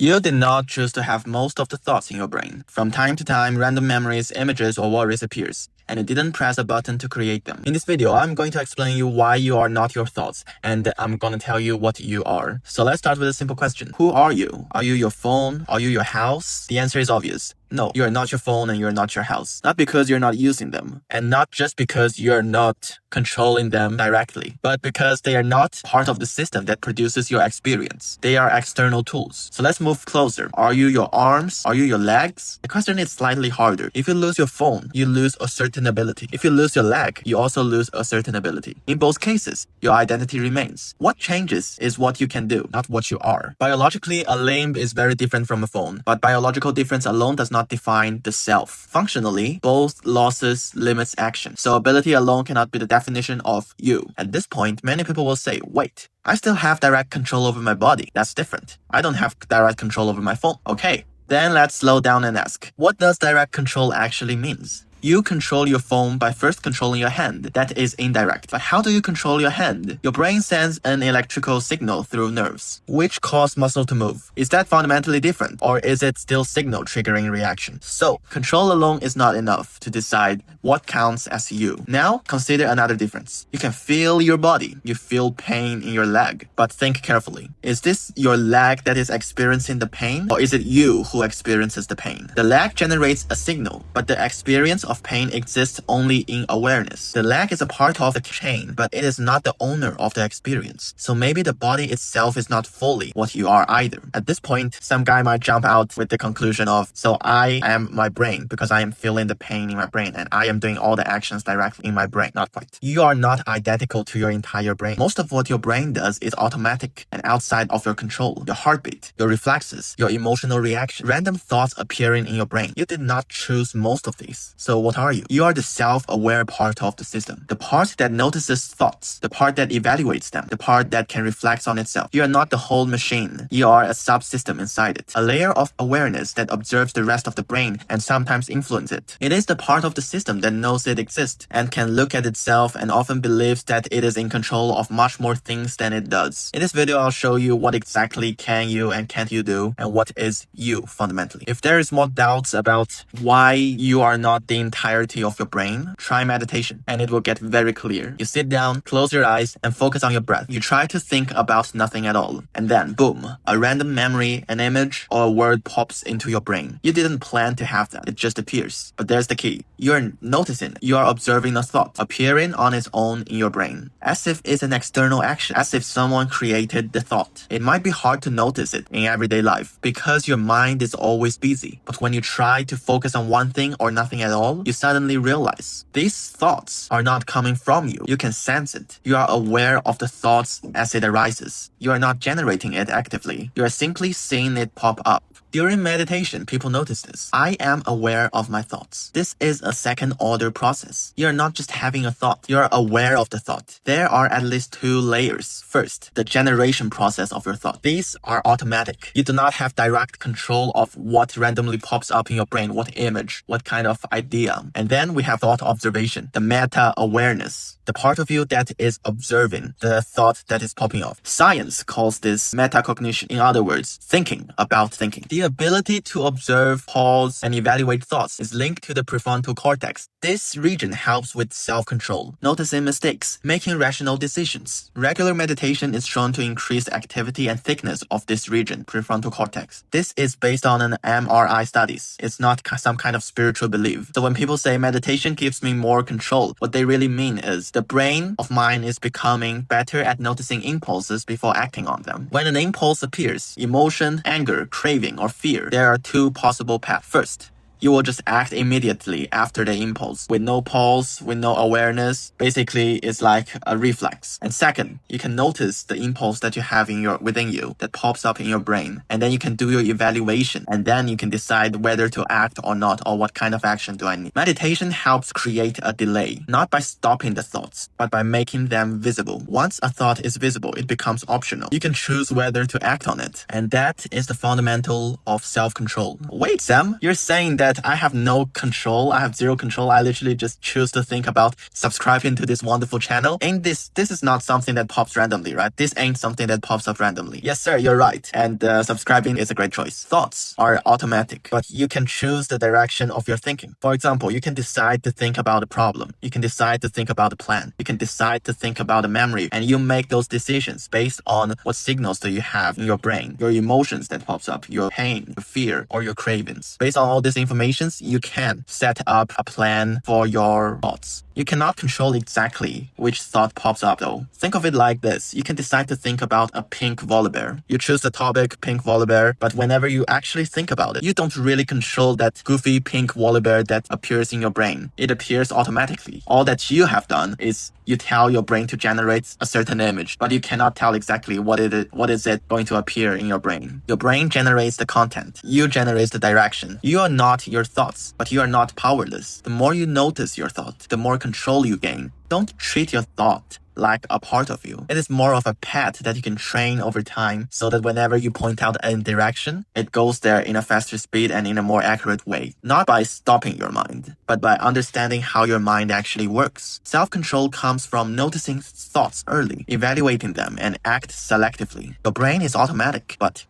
You did not choose to have most of the thoughts in your brain. From time to time, random memories, images, or worries appears, and you didn't press a button to create them. In this video, I'm going to explain you why you are not your thoughts, and I'm going to tell you what you are. So let's start with a simple question. Who are you? Are you your phone? Are you your house? The answer is obvious. No, you're not your phone and you're not your house. Not because you're not using them, and not just because you're not controlling them directly, but because they are not part of the system that produces your experience. They are external tools. So let's move closer. Are you your arms? Are you your legs? The question is slightly harder. If you lose your phone, you lose a certain ability. If you lose your leg, you also lose a certain ability. In both cases, your identity remains. What changes is what you can do, not what you are. Biologically, a limb is very different from a phone, but biological difference alone does not define the self. Functionally, both losses limits action. So ability alone cannot be the definition of you. At this point, many people will say, wait, I still have direct control over my body. That's different. I don't have direct control over my phone. Okay, then let's slow down and ask, what does direct control actually means? You control your phone by first controlling your hand. That is indirect. But how do you control your hand? Your brain sends an electrical signal through nerves, which cause muscle to move. Is that fundamentally different, or is it still signal triggering reaction? So, control alone is not enough to decide what counts as you. Now, consider another difference. You can feel your body. You feel pain in your leg. But think carefully. Is this your leg that is experiencing the pain, or is it you who experiences the pain? The leg generates a signal, but the experience of pain exists only in awareness. The leg is a part of the chain, but it is not the owner of the experience. So maybe the body itself is not fully what you are either. At this point, some guy might jump out with the conclusion of, so I am my brain because I am feeling the pain in my brain and I am doing all the actions directly in my brain. Not quite. You are not identical to your entire brain. Most of what your brain does is automatic and outside of your control. Your heartbeat, your reflexes, your emotional reaction, random thoughts appearing in your brain. You did not choose most of these. So what are you? You are the self-aware part of the system. The part that notices thoughts. The part that evaluates them. The part that can reflect on itself. You are not the whole machine. You are a subsystem inside it. A layer of awareness that observes the rest of the brain and sometimes influences it. It is the part of the system that knows it exists and can look at itself and often believes that it is in control of much more things than it does. In this video, I'll show you what exactly can you and can't you do and what is you fundamentally. If there is more doubts about why you are not the entirety of your brain, try meditation and it will get very clear. You sit down, close your eyes, and focus on your breath. You try to think about nothing at all. And then, boom, a random memory, an image, or a word pops into your brain. You didn't plan to have that. It just appears. But there's the key. You're noticing. You are observing a thought appearing on its own in your brain. As if it's an external action. As if someone created the thought. It might be hard to notice it in everyday life because your mind is always busy. But when you try to focus on one thing or nothing at all, you suddenly realize these thoughts are not coming from you. You can sense it. You are aware of the thoughts as it arises. You are not generating it actively. You are simply seeing it pop up. During meditation, people notice this. I am aware of my thoughts. This is a second-order process. You are not just having a thought. You are aware of the thought. There are at least two layers. First, the generation process of your thought. These are automatic. You do not have direct control of what randomly pops up in your brain, what image, what kind of idea. And then we have thought observation, the meta-awareness. The part of you that is observing the thought that is popping off. Science calls this metacognition. In other words, thinking about thinking. The ability to observe, pause, and evaluate thoughts is linked to the prefrontal cortex. This region helps with self-control, noticing mistakes, making rational decisions. Regular meditation is shown to increase activity and thickness of this region, prefrontal cortex. This is based on an MRI studies. It's not some kind of spiritual belief. So when people say meditation gives me more control, what they really mean is the brain of mine is becoming better at noticing impulses before acting on them. When an impulse appears, emotion, anger, craving, or fear, there are two possible paths. First, you will just act immediately after the impulse with no pause, with no awareness. Basically, it's like a reflex. And second, you can notice the impulse that you have within you that pops up in your brain. And then you can do your evaluation. And then you can decide whether to act or not, or what kind of action do I need. Meditation helps create a delay, not by stopping the thoughts, but by making them visible. Once a thought is visible, it becomes optional. You can choose whether to act on it. And that is the fundamental of self-control. Wait, Sam, you're saying that that I have no control. I have zero control. I literally just choose to think about subscribing to this wonderful channel. And this is not something that pops randomly, right? This ain't something that pops up randomly. Yes, sir, you're right. And subscribing is a great choice. Thoughts are automatic, but you can choose the direction of your thinking. For example, you can decide to think about a problem. You can decide to think about a plan. You can decide to think about a memory, and you make those decisions based on what signals do you have in your brain, your emotions that pops up, your pain, your fear, or your cravings. Based on all these informations, you can set up a plan for your thoughts. You cannot control exactly which thought pops up though. Think of it like this. You can decide to think about a pink volley bear. You choose the topic pink volley bear, but whenever you actually think about it, you don't really control that goofy pink volley bear that appears in your brain. It appears automatically. All that you have done is you tell your brain to generate a certain image, but you cannot tell exactly what is it going to appear in your brain. Your brain generates the content. You generate the direction. You are not your thoughts, but you are not powerless. The more you notice your thought, the more control you gain. Don't treat your thought like a part of you. It is more of a pet that you can train over time so that whenever you point out a direction, it goes there in a faster speed and in a more accurate way. Not by stopping your mind, but by understanding how your mind actually works. Self-control comes from noticing thoughts early, evaluating them, and act selectively. Your brain is automatic, but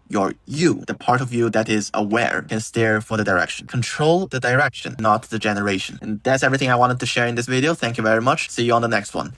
you, the part of you that is aware, can steer for the direction. Control the direction, not the generation. And that's everything I wanted to share in this video. Thank you very much. See you on the next one.